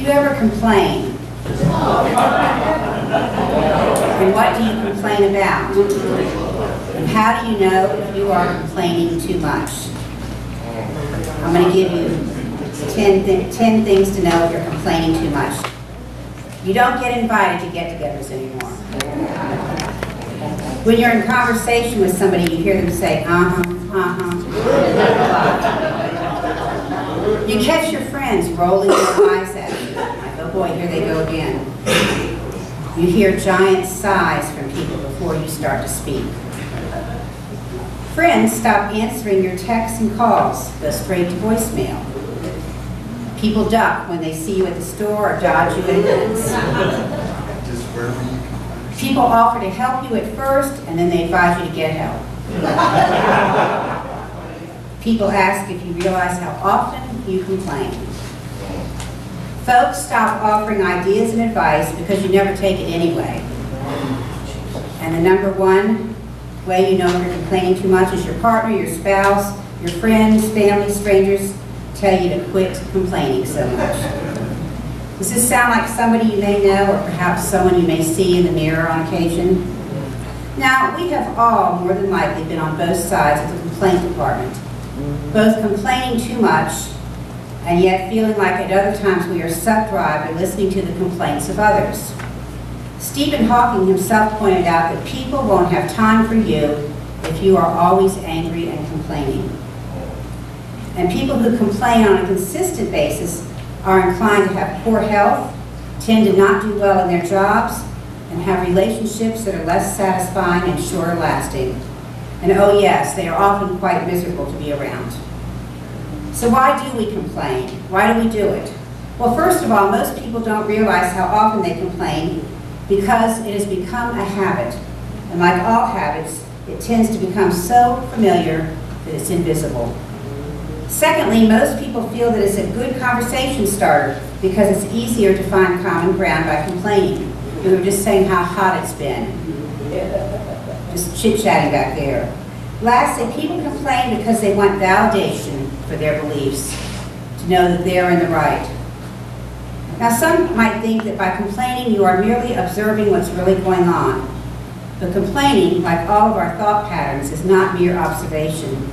you ever complain? And what do you complain about? And how do you know if you are complaining too much? I'm going to give you 10 things to know if you're complaining too much. You don't get invited to get-togethers anymore. When you're in conversation with somebody, you hear them say, You catch your friends rolling their eyes at you. Like, oh boy, here they go again. You hear giant sighs from people before you start to speak. Friends stop answering your texts and calls, go straight to voicemail. People duck when they see you at the store or dodge you at events. People offer to help you at first, and then they advise you to get help. People ask if you realize how often you complain. Folks stop offering ideas and advice because you never take it anyway. And the number one way you know if you're complaining too much is your partner, your spouse, your friends, family, strangers tell you to quit complaining so much. Does this sound like somebody you may know, or perhaps someone you may see in the mirror on occasion? Now, we have all more than likely been on both sides of the complaint department, both complaining too much and yet feeling like at other times we are sucked dry by listening to the complaints of others. Stephen Hawking himself pointed out that people won't have time for you if you are always angry and complaining. And people who complain on a consistent basis are inclined to have poor health, tend to not do well in their jobs, and have relationships that are less satisfying and shorter lasting. And oh yes, they are often quite miserable to be around. So why do we complain? Why do we do it? Well, first of all, most people don't realize how often they complain because it has become a habit. And like all habits, it tends to become so familiar that it's invisible. Secondly, most people feel that it's a good conversation starter because it's easier to find common ground by complaining. We were just saying how hot it's been. Just chit-chatting back there. Lastly, people complain because they want validation for their beliefs, to know that they're in the right. Now, some might think that by complaining you are merely observing what's really going on. But complaining, like all of our thought patterns, is not mere observation.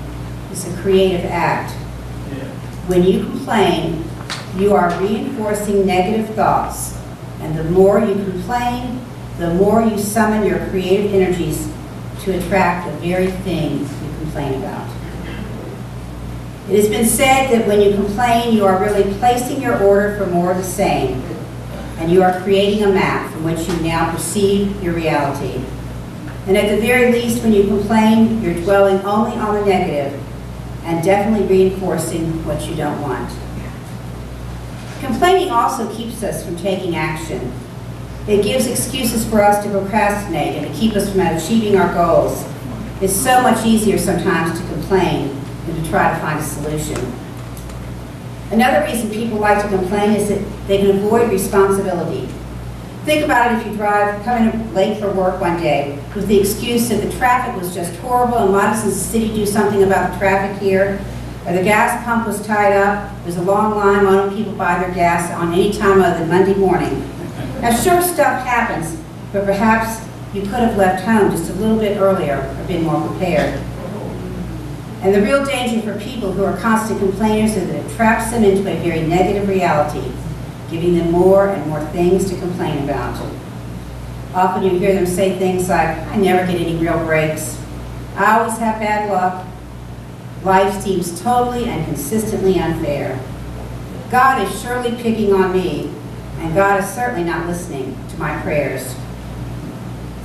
It's a creative act. When you complain, you are reinforcing negative thoughts. And the more you complain, the more you summon your creative energies to attract the very thing you complain about. It has been said that when you complain, you are really placing your order for more of the same, and you are creating a map from which you now perceive your reality. And at the very least, when you complain, you're dwelling only on the negative and definitely reinforcing what you don't want. Complaining also keeps us from taking action. It gives excuses for us to procrastinate and to keep us from achieving our goals. It's so much easier sometimes to complain than to try to find a solution. Another reason people like to complain is that they can avoid responsibility. Think about it if you come in late for work one day with the excuse that the traffic was just horrible and why doesn't the city do something about the traffic here? Or the gas pump was tied up, there's a long line, why don't people buy their gas on any time other than Monday morning? Now sure, stuff happens, but perhaps you could have left home just a little bit earlier or been more prepared. And the real danger for people who are constant complainers is that it traps them into a very negative reality, giving them more and more things to complain about. Often you hear them say things like, I never get any real breaks. I always have bad luck. Life seems totally and consistently unfair. God is surely picking on me, and God is certainly not listening to my prayers.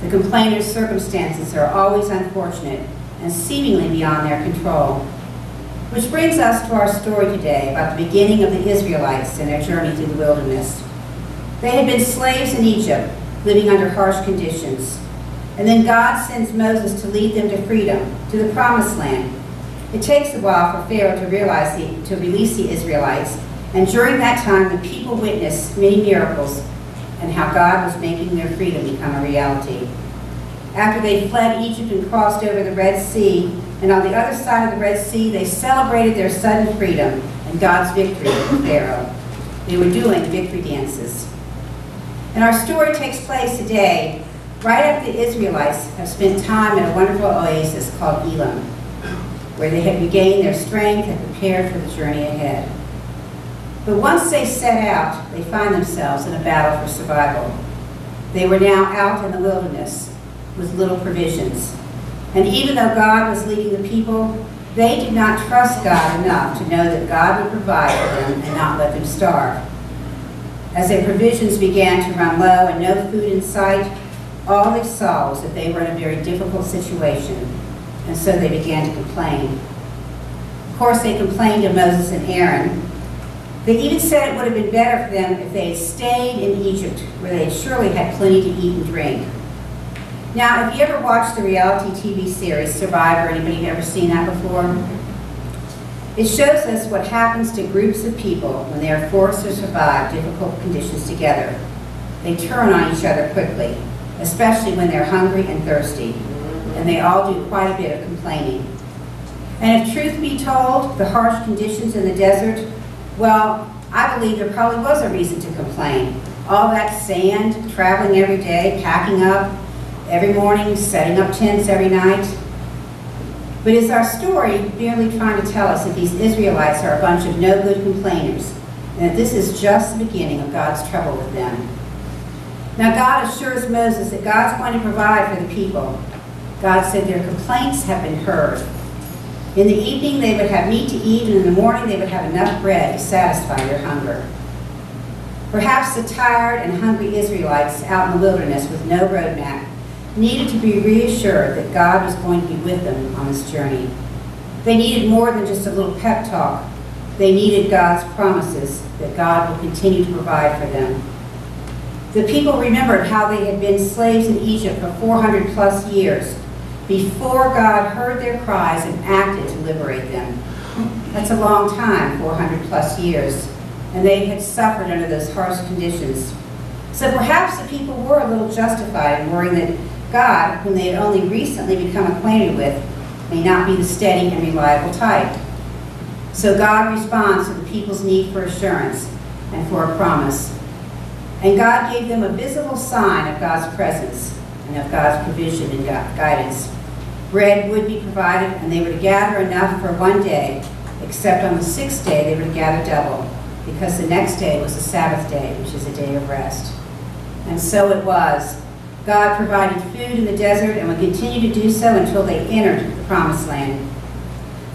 The complainer's circumstances are always unfortunate and seemingly beyond their control. Which brings us to our story today about the beginning of the Israelites and their journey through the wilderness. They had been slaves in Egypt, living under harsh conditions. And then God sends Moses to lead them to freedom, to the promised land. It takes a while for Pharaoh to release the Israelites, and during that time the people witnessed many miracles and how God was making their freedom become a reality. After they fled Egypt and crossed over the Red Sea, and on the other side of the Red Sea, they celebrated their sudden freedom and God's victory over Pharaoh. They were doing victory dances. And our story takes place today, right after the Israelites have spent time in a wonderful oasis called Elim, where they had regained their strength and prepared for the journey ahead. But once they set out, they find themselves in a battle for survival. They were now out in the wilderness with little provisions. And even though God was leading the people, they did not trust God enough to know that God would provide for them and not let them starve. As their provisions began to run low and no food in sight, all they saw was that they were in a very difficult situation, and so they began to complain. Of course, they complained to Moses and Aaron. They even said it would have been better for them if they had stayed in Egypt, where they surely had plenty to eat and drink. Now, if you ever watched the reality TV series Survivor, anybody ever seen that before? It shows us what happens to groups of people when they are forced to survive difficult conditions together. They turn on each other quickly, especially when they're hungry and thirsty, and they all do quite a bit of complaining. And if truth be told, the harsh conditions in the desert, well, I believe there probably was a reason to complain. All that sand, traveling every day, packing up every morning, setting up tents every night. But is our story merely trying to tell us that these Israelites are a bunch of no-good complainers, and that this is just the beginning of God's trouble with them? Now God assures Moses that God's going to provide for the people. God said their complaints have been heard. In the evening they would have meat to eat, and in the morning they would have enough bread to satisfy their hunger. Perhaps the tired and hungry Israelites out in the wilderness with no roadmap needed to be reassured that God was going to be with them on this journey. They needed more than just a little pep talk. They needed God's promises that God will continue to provide for them. The people remembered how they had been slaves in Egypt for 400 plus years before God heard their cries and acted to liberate them. That's a long time, 400 plus years, and they had suffered under those harsh conditions. So perhaps the people were a little justified in worrying that God, whom they had only recently become acquainted with, may not be the steady and reliable type. So God responds to the people's need for assurance and for a promise. And God gave them a visible sign of God's presence and of God's provision and guidance. Bread would be provided, and they were to gather enough for one day, except on the sixth day they were to gather double, because the next day was the Sabbath day, which is a day of rest. And so it was. God provided food in the desert and would continue to do so until they entered the Promised Land.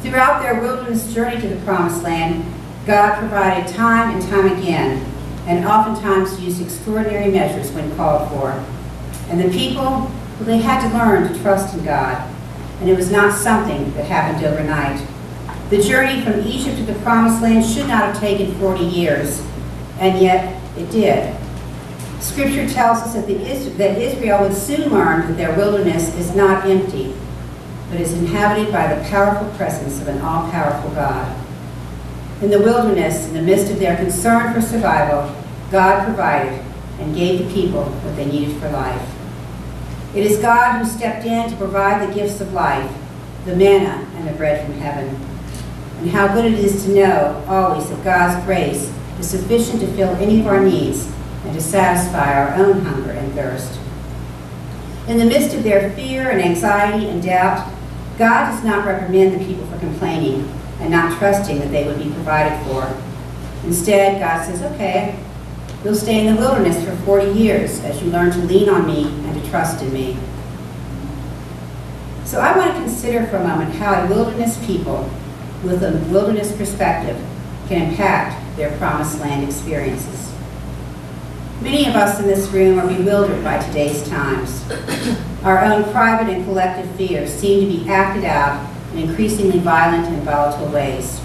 Throughout their wilderness journey to the Promised Land, God provided time and time again, and oftentimes used extraordinary measures when called for. And the people, well, they had to learn to trust in God, and it was not something that happened overnight. The journey from Egypt to the Promised Land should not have taken 40 years, and yet it did. Scripture tells us that Israel would soon learn that their wilderness is not empty, but is inhabited by the powerful presence of an all-powerful God. In the wilderness, in the midst of their concern for survival, God provided and gave the people what they needed for life. It is God who stepped in to provide the gifts of life, the manna and the bread from heaven. And how good it is to know always that God's grace is sufficient to fill any of our needs and to satisfy our own hunger and thirst. In the midst of their fear and anxiety and doubt, God does not reprimand the people for complaining and not trusting that they would be provided for. Instead, God says, okay, you'll stay in the wilderness for 40 years as you learn to lean on me and to trust in me. So I want to consider for a moment how a wilderness people with a wilderness perspective can impact their Promised Land experiences. Many of us in this room are bewildered by today's times. Our own private and collective fears seem to be acted out in increasingly violent and volatile ways.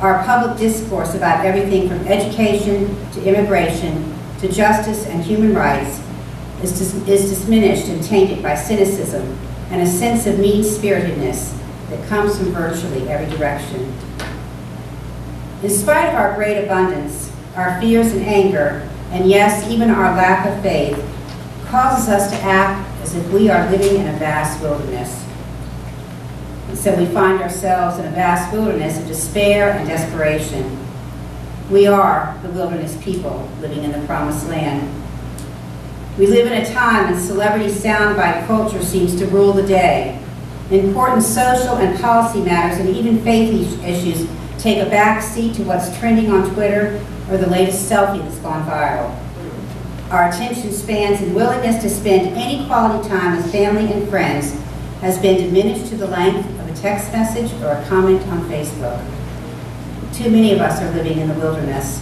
Our public discourse about everything from education to immigration to justice and human rights is diminished and tainted by cynicism and a sense of mean-spiritedness that comes from virtually every direction. In spite of our great abundance, our fears and anger, and yes, even our lack of faith, causes us to act as if we are living in a vast wilderness. And so we find ourselves in a vast wilderness of despair and desperation. We are the wilderness people living in the promised land. We live in a time when celebrity soundbite culture seems to rule the day. Important social and policy matters and even faith issues take a back seat to what's trending on Twitter or the latest selfie that's gone viral. Our attention spans and willingness to spend any quality time with family and friends has been diminished to the length of a text message or a comment on Facebook. Too many of us are living in the wilderness.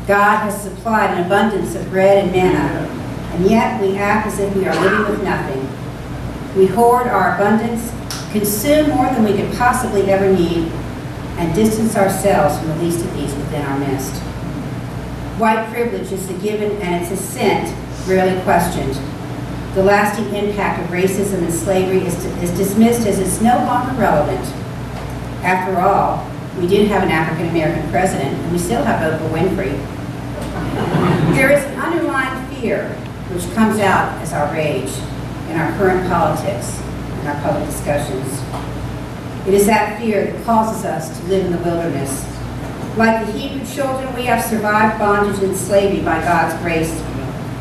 God has supplied an abundance of bread and manna, and yet we act as if we are living with nothing. We hoard our abundance, consume more than we could possibly ever need, and distance ourselves from the least of these within our midst. White privilege is a given and its ascent rarely questioned. The lasting impact of racism and slavery is dismissed as it's no longer relevant. After all, we did have an African American president, and we still have Oprah Winfrey. There is an underlying fear which comes out as our rage in our current politics and our public discussions. It is that fear that causes us to live in the wilderness. Like the Hebrew children, we have survived bondage and slavery by God's grace,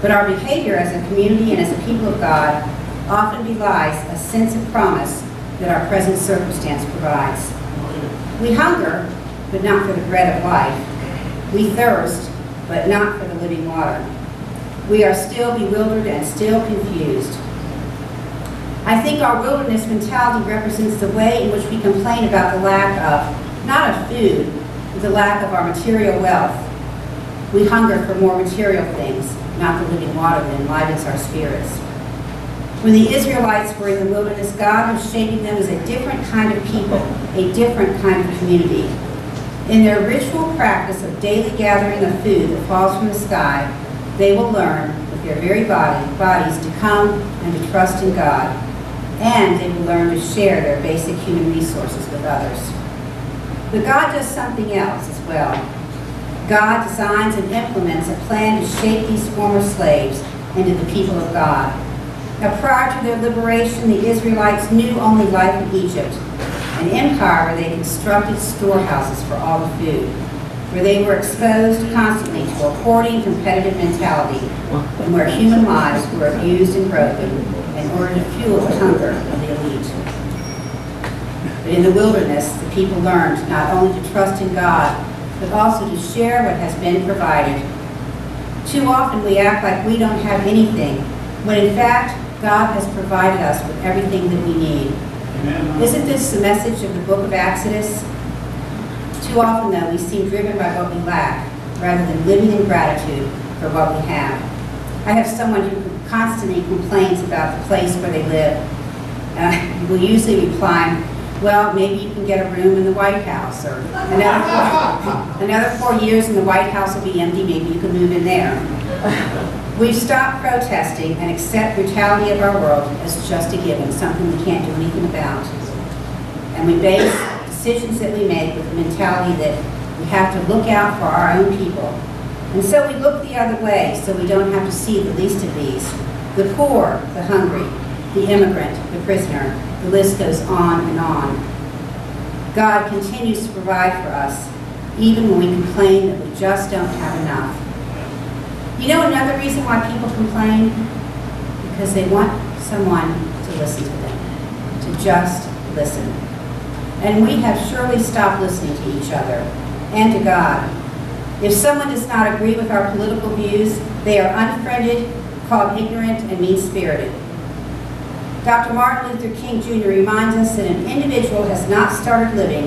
but our behavior as a community and as a people of God often belies a sense of promise that our present circumstance provides. We hunger, but not for the bread of life. We thirst, but not for the living water. We are still bewildered and still confused. I think our wilderness mentality represents the way in which we complain about the lack of, not of food, but the lack of our material wealth. We hunger for more material things, not the living water that enlivens our spirits. When the Israelites were in the wilderness, God was shaping them as a different kind of people, a different kind of community. In their ritual practice of daily gathering of food that falls from the sky, they will learn with their very bodies to come and to trust in God, and they will learn to share their basic human resources with others. But God does something else as well. God designs and implements a plan to shape these former slaves into the people of God. Now, prior to their liberation, the Israelites knew only life in Egypt, an empire where they constructed storehouses for all the food, where they were exposed constantly to a hoarding, competitive mentality, and where human lives were abused and broken in order to fuel the hunger of the elite. But in the wilderness, the people learned not only to trust in God, but also to share what has been provided. Too often we act like we don't have anything, when in fact, God has provided us with everything that we need. Amen. Isn't this the message of the book of Exodus? Too often, though, we seem driven by what we lack, rather than living in gratitude for what we have. I have someone who constantly complains about the place where they live. And I will usually reply, well, maybe you can get a room in the White House, or another 4 years and the White House will be empty, maybe you can move in there. We've stopped protesting and accept brutality of our world as just a given, something we can't do anything about. And we base decisions that we make with the mentality that we have to look out for our own people. And so we look the other way so we don't have to see the least of these. The poor, the hungry, the immigrant, the prisoner, the list goes on and on. God continues to provide for us, even when we complain that we just don't have enough. You know another reason why people complain? Because they want someone to listen to them, to just listen. And we have surely stopped listening to each other and to God. If someone does not agree with our political views, they are unfriended, called ignorant, and mean-spirited. Dr. Martin Luther King Jr. reminds us that an individual has not started living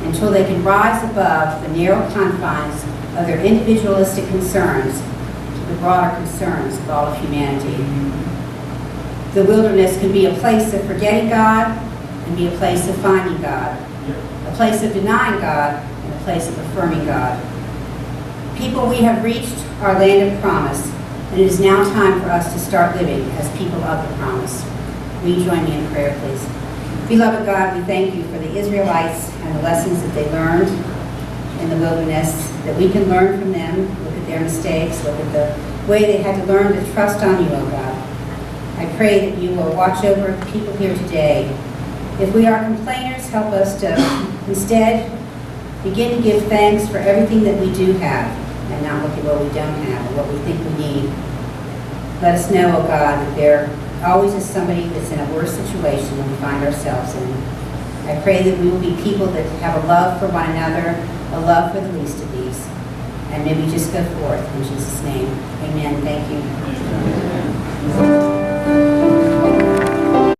until they can rise above the narrow confines of their individualistic concerns to the broader concerns of all of humanity. The wilderness can be a place of forgetting God and be a place of finding God, a place of denying God and a place of affirming God. People, we have reached our land of promise, and it is now time for us to start living as people of the promise. Will you join me in prayer, please? Beloved God, we thank you for the Israelites and the lessons that they learned in the wilderness, that we can learn from them, look at their mistakes, look at the way they had to learn to trust on you, O God. I pray that you will watch over the people here today. If we are complainers, help us to instead Begin to give thanks for everything that we do have and not look at what we don't have or what we think we need. Let us know, oh God, that there always is somebody that's in a worse situation than we find ourselves in. I pray that we will be people that have a love for one another, a love for the least of these. And may we just go forth in Jesus' name. Amen. Thank you.